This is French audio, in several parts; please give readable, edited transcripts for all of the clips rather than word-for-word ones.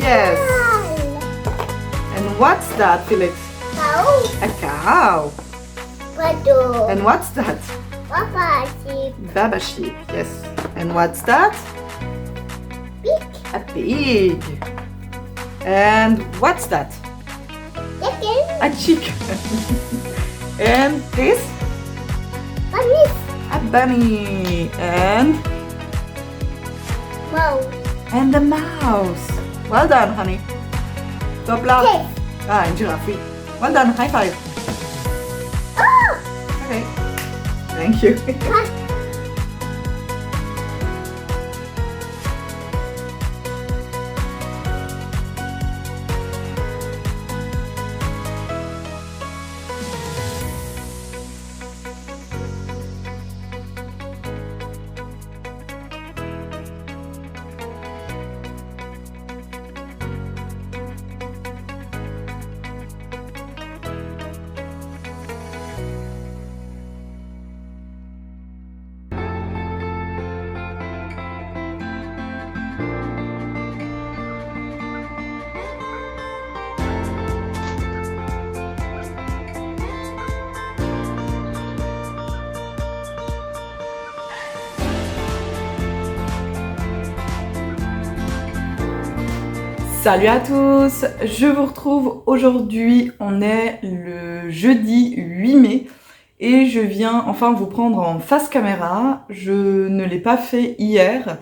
Yes. And what's that, Felix? Cow. A cow. Potato. And what's that? Papa sheep. Baba sheep. Yes. And what's that? Pig. A pig. And what's that? Chicken. A chicken. And this? Bunny. A bunny. And Mouse. a mouse. Well done, honey. Top là. Yes. Ah, une girafe, oui. Well done. High five. Oh. Okay. Thank you. Salut à tous, je vous retrouve aujourd'hui, on est le jeudi 8 mai et je viens enfin vous prendre en face caméra. Je ne l'ai pas fait hier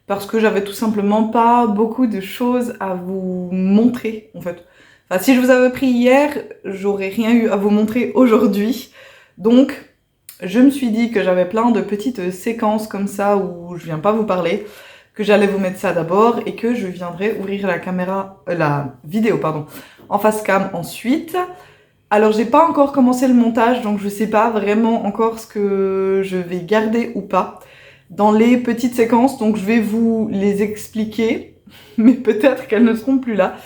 parce que j'avais tout simplement pas beaucoup de choses à vous montrer en fait. Enfin, si je vous avais pris hier, j'aurais rien eu à vous montrer aujourd'hui. Donc je me suis dit que j'avais plein de petites séquences comme ça où je viens pas vous parler, que j'allais vous mettre ça d'abord et que je viendrai ouvrir la vidéo en face cam ensuite. Alors j'ai pas encore commencé le montage, donc je sais pas vraiment encore ce que je vais garder ou pas dans les petites séquences, donc je vais vous les expliquer, mais peut-être qu'elles ne seront plus là.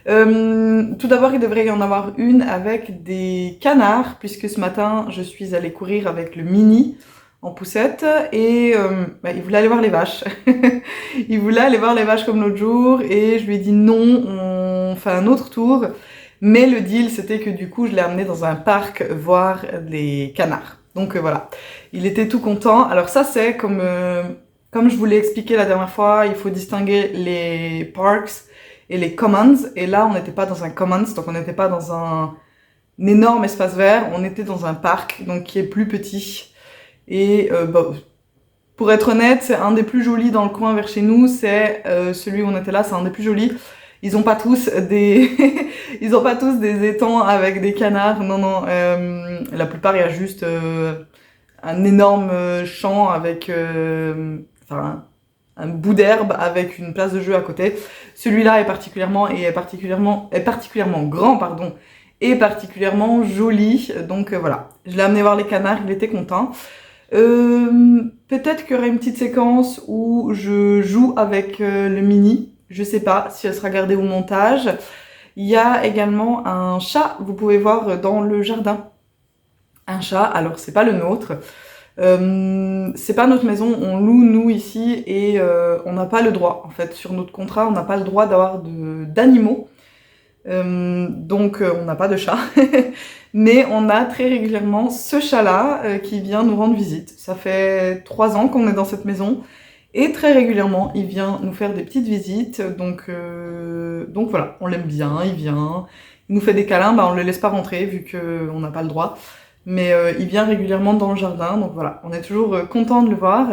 Tout d'abord, il devrait y en avoir une avec des canards, puisque ce matin je suis allée courir avec le mini en poussette et il voulait aller voir les vaches. Il voulait aller voir les vaches comme l'autre jour et je lui ai dit non, on fait un autre tour. Mais le deal c'était que du coup je l'ai amené dans un parc voir les canards. Donc voilà, il était tout content. Alors ça c'est comme je vous l'ai expliqué la dernière fois, il faut distinguer les parks et les commons. Et là on n'était pas dans un commons, donc on n'était pas dans un énorme espace vert, on était dans un parc donc qui est plus petit. Et pour être honnête, c'est un des plus jolis dans le coin vers chez nous, c'est celui où on était là, c'est un des plus jolis. Ils ont pas tous des ils ont pas tous des étangs avec des canards, non, la plupart il y a juste un énorme champ avec un bout d'herbe avec une place de jeu à côté. Celui-là est particulièrement grand, pardon, et particulièrement joli. Donc voilà, je l'ai amené voir les canards, il était content. Peut-être qu'il y aura une petite séquence où je joue avec le mini, je sais pas si elle sera gardée au montage. Il y a également un chat, vous pouvez voir dans le jardin, un chat, alors c'est pas le nôtre, c'est pas notre maison, on loue nous ici et on n'a pas le droit, en fait sur notre contrat on n'a pas le droit d'avoir d'animaux. Donc on n'a pas de chat, mais on a très régulièrement ce chat-là qui vient nous rendre visite. Ça fait 3 ans qu'on est dans cette maison et très régulièrement il vient nous faire des petites visites. Donc voilà, on l'aime bien, il vient, il nous fait des câlins, on le laisse pas rentrer vu qu'on n'a pas le droit, mais il vient régulièrement dans le jardin. Donc voilà, on est toujours content de le voir.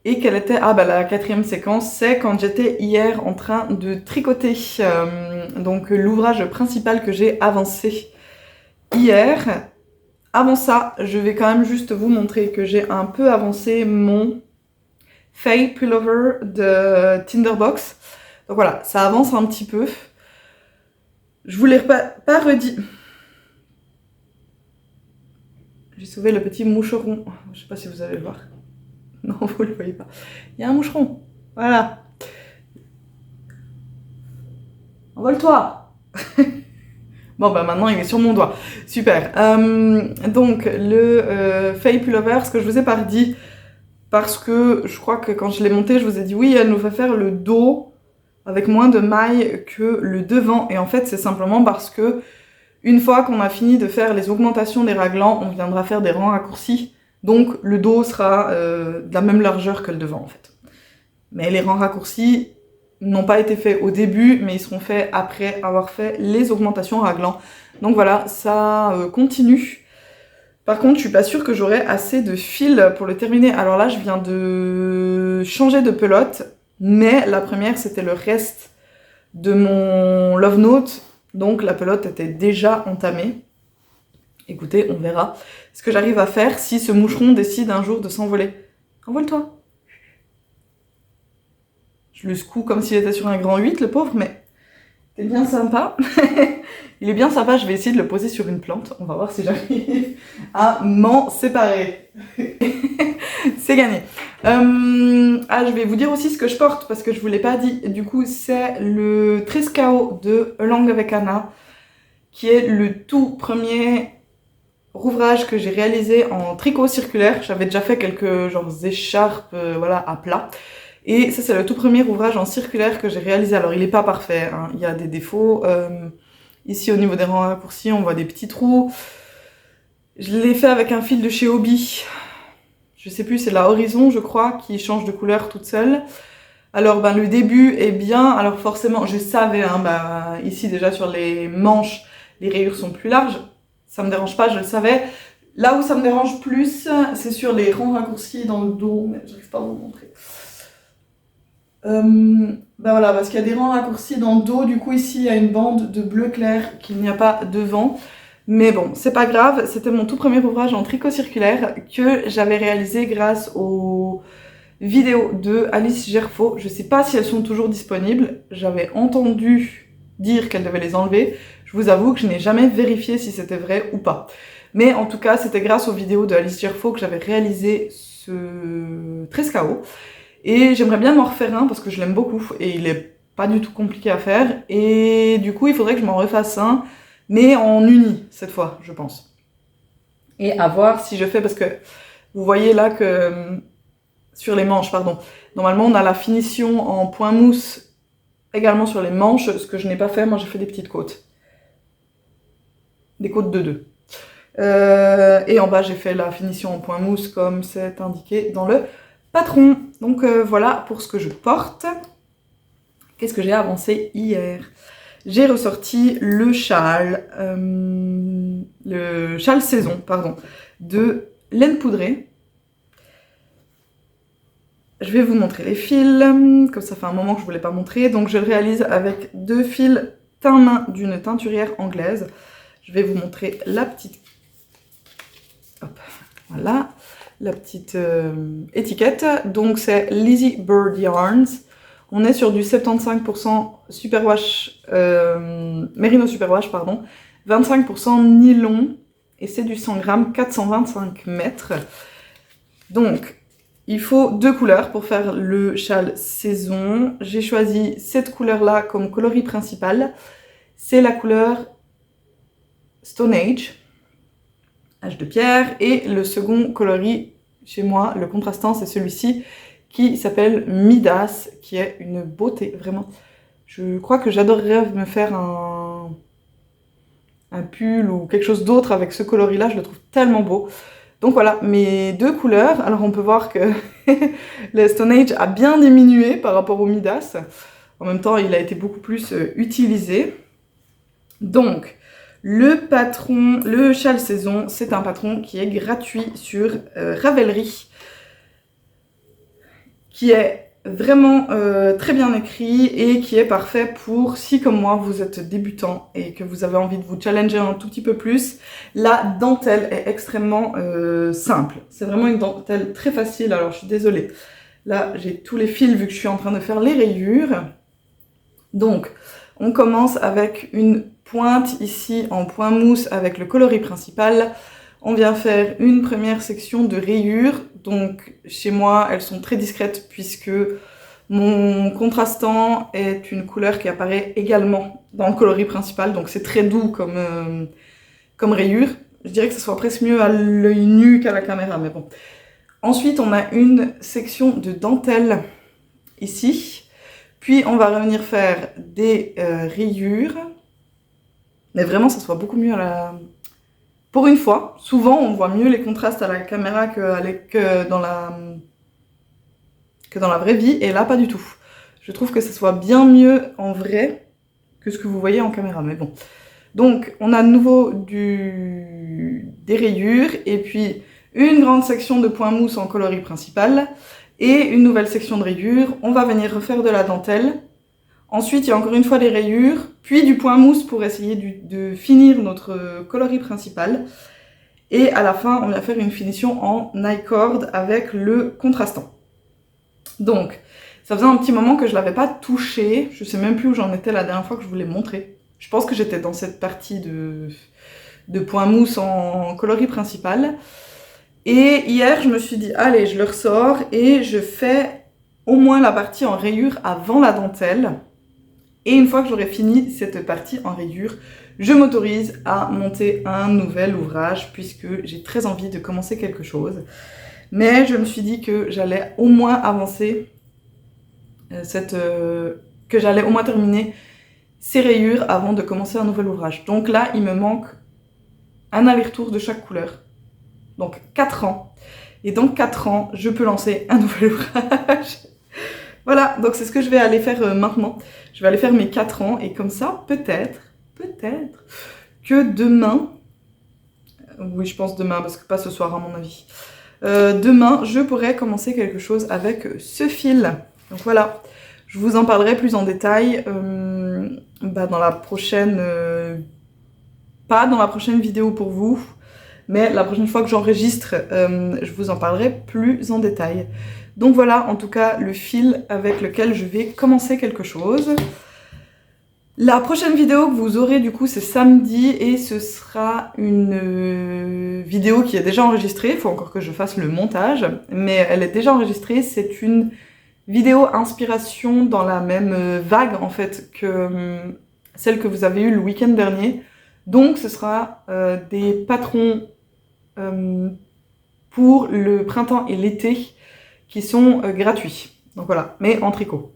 Et quelle était... la 4e séquence, c'est quand j'étais hier en train de tricoter. Donc l'ouvrage principal que j'ai avancé hier. Avant ça, je vais quand même juste vous montrer que j'ai un peu avancé mon Faye Pullover de Tinderbox. Donc voilà, ça avance un petit peu. Je vous l'ai pas redit. J'ai sauvé le petit moucheron. Je sais pas si vous allez le voir. Non, vous le voyez pas. Il y a un moucheron. Voilà. Envole-toi. Bon, maintenant, il est sur mon doigt. Super. Donc, le Faye Pullover, ce que je vous ai pas dit, parce que je crois que quand je l'ai monté, je vous ai dit oui, elle nous fait faire le dos avec moins de mailles que le devant. Et en fait, c'est simplement parce que une fois qu'on a fini de faire les augmentations des raglans, on viendra faire des rangs raccourcis. Donc le dos sera de la même largeur que le devant en fait. Mais les rangs raccourcis n'ont pas été faits au début, mais ils seront faits après avoir fait les augmentations raglans. Donc voilà, ça continue. Par contre, je suis pas sûre que j'aurai assez de fil pour le terminer. Alors là, je viens de changer de pelote, mais la première, c'était le reste de mon Love Note. Donc la pelote était déjà entamée. Écoutez, on verra ce que j'arrive à faire si ce moucheron décide un jour de s'envoler. Envole-toi. Je le secoue comme s'il était sur un grand 8, le pauvre, mais c'est bien sympa. Il est bien sympa, je vais essayer de le poser sur une plante. On va voir si j'arrive à m'en séparer. C'est gagné. Je vais vous dire aussi ce que je porte, parce que je vous l'ai pas dit. Du coup, c'est le Trescao de Along avec Anna, qui est le tout premier ouvrage que j'ai réalisé en tricot circulaire. J'avais déjà fait quelques écharpes voilà, à plat. Et ça, c'est le tout premier ouvrage en circulaire que j'ai réalisé. Alors, il n'est pas parfait, hein. Il y a des défauts. Ici, au niveau des rangs raccourcis, on voit des petits trous. Je l'ai fait avec un fil de chez Hobby. Je sais plus, c'est la Horizon, je crois, qui change de couleur toute seule. Alors, le début est bien. Alors, forcément, je savais, ici, déjà, sur les manches, les rayures sont plus larges. Ça me dérange pas, je le savais. Là où ça me dérange plus, c'est sur les rangs raccourcis dans le dos. Mais j'arrive pas à vous montrer. Voilà, parce qu'il y a des rangs raccourcis dans le dos, du coup ici il y a une bande de bleu clair qu'il n'y a pas devant. Mais bon, c'est pas grave, c'était mon tout premier ouvrage en tricot circulaire que j'avais réalisé grâce aux vidéos de Alice Gerfaux. Je sais pas si elles sont toujours disponibles, j'avais entendu dire qu'elle devait les enlever. Je vous avoue que je n'ai jamais vérifié si c'était vrai ou pas. Mais en tout cas, c'était grâce aux vidéos de Alice Gerfaux que j'avais réalisé ce Trescao. Et j'aimerais bien m'en refaire un parce que je l'aime beaucoup et il est pas du tout compliqué à faire. Et du coup, il faudrait que je m'en refasse un, mais en uni cette fois, je pense. Et à voir si je fais, parce que vous voyez là que sur les manches, pardon, normalement on a la finition en point mousse également sur les manches, ce que je n'ai pas fait, moi j'ai fait des petites côtes. Des côtes de 2. Et en bas j'ai fait la finition en point mousse comme c'est indiqué dans le patron. Donc voilà pour ce que je porte. Qu'est-ce que j'ai avancé hier? J'ai ressorti le châle saison, pardon, de laine poudrée. Je vais vous montrer les fils, comme ça fait un moment que je ne vous l'ai pas montré. Donc je le réalise avec 2 fils teint-main d'une teinturière anglaise. Je vais vous montrer la petite... Hop, voilà. La petite étiquette. Donc c'est Lizzie Bird Yarns. On est sur du 75% superwash, Merino superwash, pardon. 25% nylon. Et c'est du 100 grammes, 425 mètres. Donc, il faut 2 couleurs pour faire le châle saison. J'ai choisi cette couleur-là comme coloris principal. C'est la couleur Stone Age. Âge de pierre, et le second coloris chez moi, le contrastant, c'est celui-ci qui s'appelle Midas, qui est une beauté, vraiment. Je crois que j'adorerais me faire un pull ou quelque chose d'autre avec ce coloris-là, je le trouve tellement beau. Donc voilà, mes 2 couleurs. Alors on peut voir que le Stone Age a bien diminué par rapport au Midas. En même temps, il a été beaucoup plus utilisé. Donc, le patron, le châle saison, c'est un patron qui est gratuit sur Ravelry, qui est vraiment très bien écrit et qui est parfait pour, si comme moi vous êtes débutant et que vous avez envie de vous challenger un tout petit peu plus. La dentelle est extrêmement simple, c'est vraiment une dentelle très facile. Alors je suis désolée, là j'ai tous les fils vu que je suis en train de faire les rayures. Donc on commence avec une pointe ici en point mousse avec le coloris principal. On vient faire une première section de rayures. Donc chez moi elles sont très discrètes puisque mon contrastant est une couleur qui apparaît également dans le coloris principal. Donc c'est très doux comme rayure. Je dirais que ça soit presque mieux à l'œil nu qu'à la caméra, mais bon. Ensuite on a une section de dentelle ici. Puis on va revenir faire des rayures. Mais vraiment, ça se voit beaucoup mieux à la... Pour une fois, souvent on voit mieux les contrastes à la caméra que dans la vraie vie, et là pas du tout. Je trouve que ça se voit bien mieux en vrai que ce que vous voyez en caméra, mais bon. Donc on a de nouveau des rayures, et puis une grande section de point mousse en coloris principal, et une nouvelle section de rayures. On va venir refaire de la dentelle. Ensuite, il y a encore une fois des rayures, puis du point mousse pour essayer de finir notre coloris principal. Et à la fin, on va faire une finition en I-cord avec le contrastant. Donc, ça faisait un petit moment que je ne l'avais pas touché. Je ne sais même plus où j'en étais la dernière fois que je vous l'ai montré. Je pense que j'étais dans cette partie de point mousse en coloris principal. Et hier, je me suis dit, allez, je le ressors et je fais au moins la partie en rayure avant la dentelle. Et une fois que j'aurai fini cette partie en rayure, je m'autorise à monter un nouvel ouvrage puisque j'ai très envie de commencer quelque chose. Mais je me suis dit que j'allais au moins avancer, que j'allais au moins terminer ces rayures avant de commencer un nouvel ouvrage. Donc là, il me manque un aller-retour de chaque couleur. Donc 4 ans. Et dans 4 ans, je peux lancer un nouvel ouvrage. Voilà, donc c'est ce que je vais aller faire maintenant. Je vais aller faire mes 4 ans et comme ça, peut-être que demain, oui je pense demain parce que pas ce soir à mon avis, demain je pourrai commencer quelque chose avec ce fil. Donc voilà, je vous en parlerai plus en détail dans la prochaine, pas dans la prochaine vidéo pour vous, mais la prochaine fois que j'enregistre, je vous en parlerai plus en détail. Donc voilà, en tout cas, le fil avec lequel je vais commencer quelque chose. La prochaine vidéo que vous aurez, du coup, c'est samedi, et ce sera une vidéo qui est déjà enregistrée. Il faut encore que je fasse le montage, mais elle est déjà enregistrée. C'est une vidéo inspiration dans la même vague, en fait, que celle que vous avez eue le week-end dernier. Donc, ce sera des patrons pour le printemps et l'été, qui sont gratuits. Donc voilà, mais en tricot.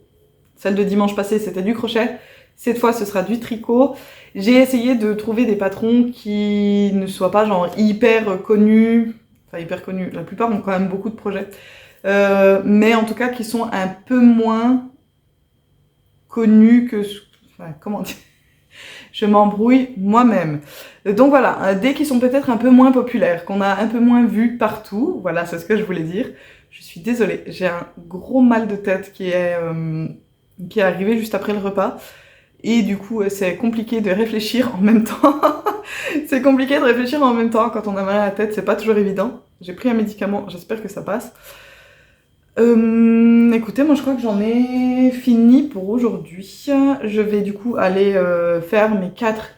Celle de dimanche passé, c'était du crochet. Cette fois, ce sera du tricot. J'ai essayé de trouver des patrons qui ne soient pas genre hyper connus. Enfin, hyper connus. La plupart ont quand même beaucoup de projets. Mais en tout cas, qui sont un peu moins connus que... Enfin, comment dire ? Je m'embrouille moi-même. Donc voilà, dès qu'ils sont peut-être un peu moins populaires, qu'on a un peu moins vu partout, voilà, c'est ce que je voulais dire. Je suis désolée, j'ai un gros mal de tête qui est arrivé juste après le repas. Et du coup, c'est compliqué de réfléchir en même temps. C'est compliqué de réfléchir en même temps quand on a mal à la tête, c'est pas toujours évident. J'ai pris un médicament, j'espère que ça passe. Écoutez, moi je crois que j'en ai fini pour aujourd'hui. Je vais du coup aller faire mes 4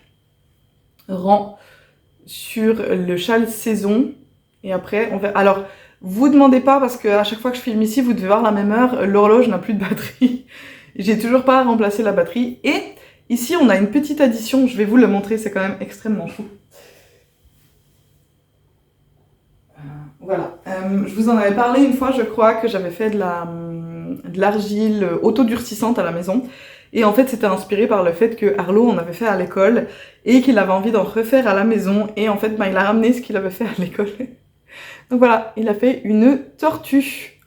rangs sur le châle saison. Et après, on va... Alors, vous demandez pas parce qu'à chaque fois que je filme ici, vous devez voir la même heure, l'horloge n'a plus de batterie. J'ai toujours pas remplacé la batterie. Et ici, on a une petite addition, je vais vous le montrer, c'est quand même extrêmement fou. Voilà, je vous en avais parlé une fois, je crois, que j'avais fait de l'argile autodurcissante à la maison. Et en fait, c'était inspiré par le fait que Arlo en avait fait à l'école et qu'il avait envie d'en refaire à la maison. Et en fait, il a ramené ce qu'il avait fait à l'école. Donc voilà, il a fait une tortue.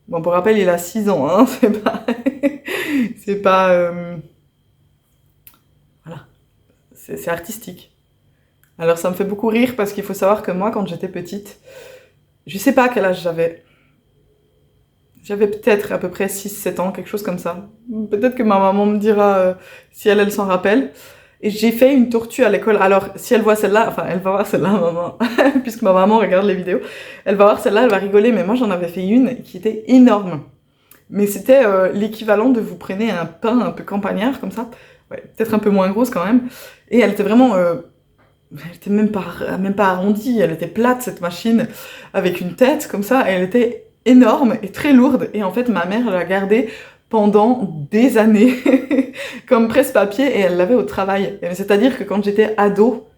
Bon, pour rappel, il a 6 ans, hein, c'est pas... Voilà, c'est artistique. Alors ça me fait beaucoup rire parce qu'il faut savoir que moi, quand j'étais petite, je sais pas à quel âge j'avais. J'avais peut-être à peu près 6-7 ans, quelque chose comme ça. Peut-être que ma maman me dira si elle s'en rappelle. Et j'ai fait une tortue à l'école. Alors, si elle voit celle-là, enfin, elle va voir celle-là, maman, puisque ma maman regarde les vidéos, elle va voir celle-là, elle va rigoler, mais moi, j'en avais fait une qui était énorme. Mais c'était l'équivalent de vous prenez un pain un peu campagnard, comme ça, ouais, peut-être un peu moins grosse quand même, et elle était vraiment... elle était même pas arrondie, elle était plate, cette machine, avec une tête, comme ça, et elle était énorme et très lourde, et en fait, ma mère l'a gardée pendant des années comme presse-papier et elle l'avait au travail. C'est-à-dire que quand j'étais ado,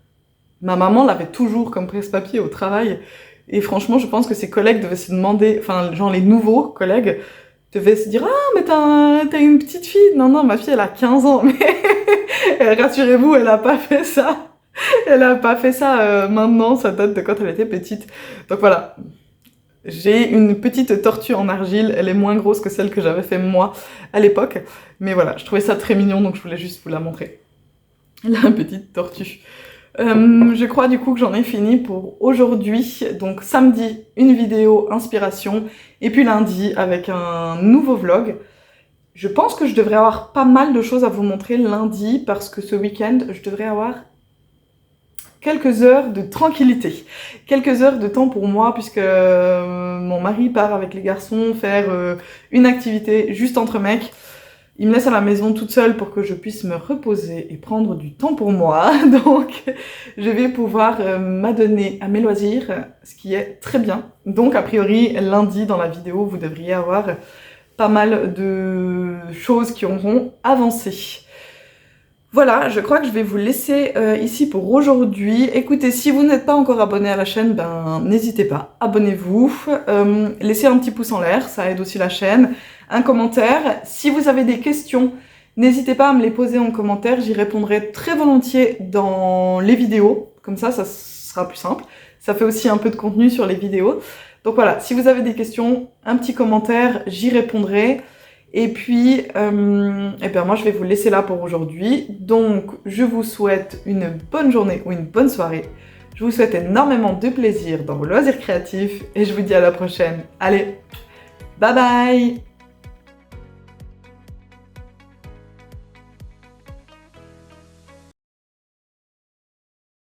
ma maman l'avait toujours comme presse-papier au travail. Et franchement, je pense que ses collègues devaient se demander, enfin, genre les nouveaux collègues, devait se dire « Ah, mais t'as une petite fille !» Non, non, ma fille, elle a 15 ans, mais rassurez-vous, elle a pas fait ça. Elle a pas fait ça maintenant, ça date de quand elle était petite. Donc voilà, j'ai une petite tortue en argile, elle est moins grosse que celle que j'avais fait moi à l'époque. Mais voilà, je trouvais ça très mignon, donc je voulais juste vous la montrer. La petite tortue. Je crois du coup que j'en ai fini pour aujourd'hui. Donc samedi, une vidéo inspiration. Et puis lundi, avec un nouveau vlog. Je pense que je devrais avoir pas mal de choses à vous montrer lundi, parce que ce week-end, je devrais avoir quelques heures de tranquillité. Quelques heures de temps pour moi, puisque mon mari part avec les garçons faire une activité juste entre mecs. Il me laisse à la maison toute seule pour que je puisse me reposer et prendre du temps pour moi. Donc, je vais pouvoir m'adonner à mes loisirs, ce qui est très bien. Donc, a priori, lundi, dans la vidéo, vous devriez avoir pas mal de choses qui auront avancé. Voilà, je crois que je vais vous laisser ici pour aujourd'hui. Écoutez, si vous n'êtes pas encore abonné à la chaîne, ben n'hésitez pas, abonnez-vous. Laissez un petit pouce en l'air, ça aide aussi la chaîne. Un commentaire. Si vous avez des questions, n'hésitez pas à me les poser en commentaire. J'y répondrai très volontiers dans les vidéos. Comme ça sera plus simple. Ça fait aussi un peu de contenu sur les vidéos. Donc voilà, si vous avez des questions, un petit commentaire, j'y répondrai. Et puis, eh bien moi je vais vous laisser là pour aujourd'hui. Donc, je vous souhaite une bonne journée ou une bonne soirée. Je vous souhaite énormément de plaisir dans vos loisirs créatifs et je vous dis à la prochaine. Allez, bye bye!